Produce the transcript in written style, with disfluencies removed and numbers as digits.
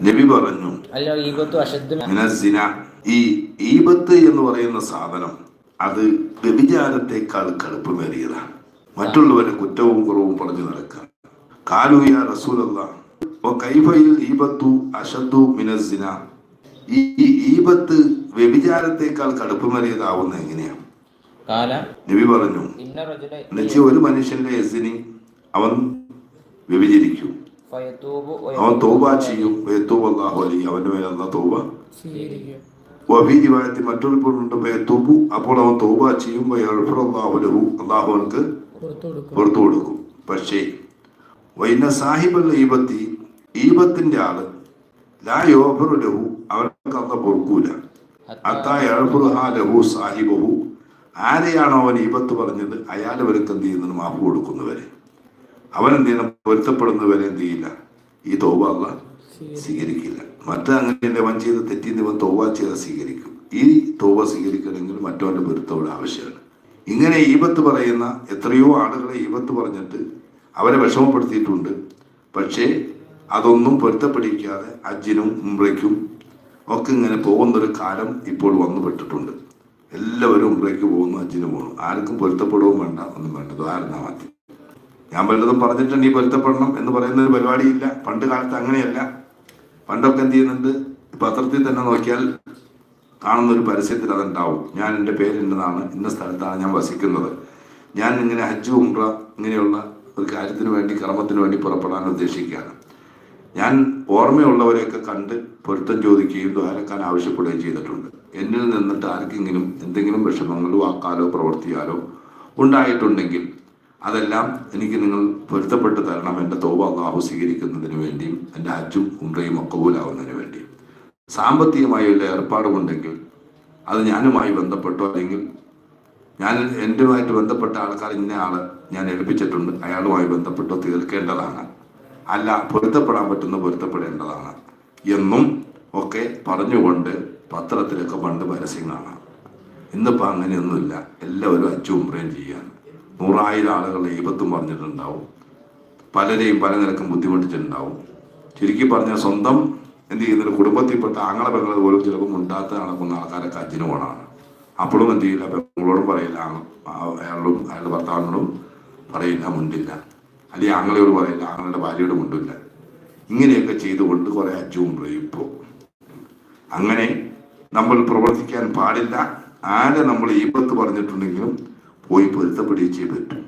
നബി പറഞ്ഞു, ഈ ഈബത്ത് എന്ന് പറയുന്ന സാധനം അത് വ്യഭിചാരത്തെക്കാൾ കടുപ്പമേറിയതാണ്. മറ്റുള്ളവരെ കുറ്റവും കുറവും പറഞ്ഞു നടക്കുക. കാലുയ റസൂലല്ലാഹ് കൈഫയിൽ ഈബത്തു അശദ്ദു മിനസ്സിന, ഈ ഈബത്ത് വ്യഭിചാരത്തെക്കാൾ കടുപ്പമേറിയതാവുന്ന എങ്ങനെയാണ്? നബി പറഞ്ഞു, എന്നുവെച്ചാൽ ഒരു മനുഷ്യന്റെ എസിനി അവൻ വ്യഭിചരിക്കും, അവൻ തൗബ ചെയ്യും, അവന്റെ മേലെ തൗബ വഫീരിവായത്തിൽ മറ്റൊരു പൊരുണ്ട് പേത്തൂബു, അപ്പോൾ അവൻ തൗബ ചെയ്യും, അള്ളാഹു അവനക്ക് പുറത്തു കൊടുക്കും. പക്ഷേ വൈന സാഹിബൽ ഈബത്തി, ഈബത്തിന്റെ ആള് ലാ യോഫറു ലഹു, അവനക്ക് അല്ല പൊറുക്കൂല. അത്താ യഅഫുറുഹാ ലഹു സാഹിബഹു, ആരെയാണോ അവൻ ഈബത്ത് പറഞ്ഞത് അയാൾ അവർക്ക് എന്ത് ചെയ്യുന്നത്? മാഫ് കൊടുക്കുന്നവരെ. അവൻ എന്ത് ചെയ്യണം? പൊരുത്തപ്പെടുന്നവരെ എന്ത് ചെയ്യില്ല, ഈ തൗബ അല്ലാഹ് സ്വീകരിക്കില്ല. മറ്റേ അങ്ങനെയല്ലേ, അവൻ ചെയ്ത് തെറ്റിന്ന് ഇവൻ തൗബ ചെയ്ത് സ്വീകരിക്കും. ഈ തൗബ സ്വീകരിക്കണമെങ്കിൽ മറ്റവന്റെ പൊരുത്തവിടെ ആവശ്യമാണ്. ഇങ്ങനെ ഈബത്ത് പറയുന്ന എത്രയോ ആളുകളെ ഈബത്ത് പറഞ്ഞിട്ട് അവരെ വിഷമപ്പെടുത്തിയിട്ടുണ്ട്. പക്ഷേ അതൊന്നും പൊരുത്തപ്പെടിക്കാതെ ഹജ്ജിനും ഉംറയ്ക്കും ഒക്കെ ഇങ്ങനെ പോകുന്നൊരു കാലം ഇപ്പോൾ വന്നു പെട്ടിട്ടുണ്ട്. എല്ലാവരും ഉംറയ്ക്ക് പോകുന്നു, ഹജ്ജിന് പോകുന്നു. ആർക്കും പൊരുത്തപ്പെടുകയും വേണ്ട, ഒന്നും വേണ്ട, ദ്വാരനാ മതി. ഞാൻ വല്ലതും പറഞ്ഞിട്ടുണ്ട് ഈ പൊരുത്തപ്പെടണം എന്ന് പറയുന്ന ഒരു പരിപാടിയില്ല. പണ്ട് കാലത്ത് അങ്ങനെയല്ല. പണ്ടൊക്കെ എന്ത് ചെയ്യുന്നുണ്ട്, പത്രത്തിൽ തന്നെ നോക്കിയാൽ കാണുന്നൊരു പരസ്യത്തിൽ അതുണ്ടാവും. ഞാൻ എൻ്റെ പേര് ഇന്നതാണ്, ഇന്ന സ്ഥലത്താണ് ഞാൻ വസിക്കുന്നത്, ഞാൻ ഇങ്ങനെ ഹജ്ജ് ഉംറ ഇങ്ങനെയുള്ള ഒരു കാര്യത്തിന് വേണ്ടി, കർമ്മത്തിന് വേണ്ടി പുറപ്പെടാൻ ഉദ്ദേശിക്കുകയാണ്. ഞാൻ ഓർമ്മയുള്ളവരെയൊക്കെ കണ്ട് പൊരുത്തം ചോദിക്കുകയും ദ്വാരക്കാൻ ആവശ്യപ്പെടുകയും ചെയ്തിട്ടുണ്ട്. എന്നിൽ നിന്നിട്ട് ആർക്കെങ്കിലും എന്തെങ്കിലും വിഷമങ്ങൾ വാക്കാലോ പ്രവർത്തിയാലോ ഉണ്ടായിട്ടുണ്ടെങ്കിൽ അതെല്ലാം എനിക്ക് നിങ്ങൾ പൊരുത്തപ്പെട്ട് തരണം, എൻ്റെ തൗബ അല്ലാഹു സ്വീകരിക്കുന്നതിന് വേണ്ടിയും എൻ്റെ ഹജ്ജും ഉംറയും മഖബൂലാവുന്നതിന് വേണ്ടിയും. സാമ്പത്തികമായ വല്ല ഏർപ്പാടുമുണ്ടെങ്കിൽ അത് ഞാനുമായി ബന്ധപ്പെട്ടോ, അല്ലെങ്കിൽ ഞാൻ എൻ്റെയുമായിട്ട് ബന്ധപ്പെട്ട ആൾക്കാർ ഇന്ന ആള് ഞാൻ ഏൽപ്പിച്ചിട്ടുണ്ട്, അയാളുമായി ബന്ധപ്പെട്ടോ തീർക്കേണ്ടതാണ്. അല്ല, പൊരുത്തപ്പെടാൻ പറ്റുന്ന പൊരുത്തപ്പെടേണ്ടതാണ് എന്നും ഒക്കെ പറഞ്ഞുകൊണ്ട് പത്രത്തിലൊക്കെ പണ്ട് പരസ്യം കാണാം. ഇന്നിപ്പോൾ അങ്ങനെയൊന്നുമില്ല. എല്ലാവരും ഹജ്ജും ഉംറയും ചെയ്യാൻ 100,000 ആളുകളുടെ ഈബത്തും പറഞ്ഞിട്ടുണ്ടാവും. പലരെയും പല നിലക്കും ബുദ്ധിമുട്ടിച്ചിട്ടുണ്ടാവും. ചുരുക്കി പറഞ്ഞാൽ സ്വന്തം എന്ത് ചെയ്യുന്നൊരു കുടുംബത്തിൽപ്പെട്ട ആങ്ങളെ പെങ്ങളെ പോലും ചിലപ്പോൾ മുണ്ടാത്ത നടക്കുന്ന ആൾക്കാരൊക്കെ ഹജ്ജിന് പോകണമാണ്. അപ്പോഴും എന്ത് ചെയ്യില്ല, പെങ്ങളോടും പറയില്ല, അയാളോടും അയാളുടെ ഭർത്താവിനോടും പറയില്ല, മുണ്ടില്ല. അല്ലെങ്കിൽ ആങ്ങളയോട് പറയില്ല, ആങ്ങളുടെ ഭാര്യയോട് മുണ്ടില്ല. ഇങ്ങനെയൊക്കെ ചെയ്തുകൊണ്ട് കുറെ ഹജ്ജും ഉംറയും ഇപ്പോൾ. അങ്ങനെ നമ്മൾ പ്രവർത്തിക്കാൻ പാടില്ല. ആരെ നമ്മൾ ഈബത്ത് പറഞ്ഞിട്ടുണ്ടെങ്കിലും പോയി പൊരുത്തപ്പെടുകയേ പറ്റും.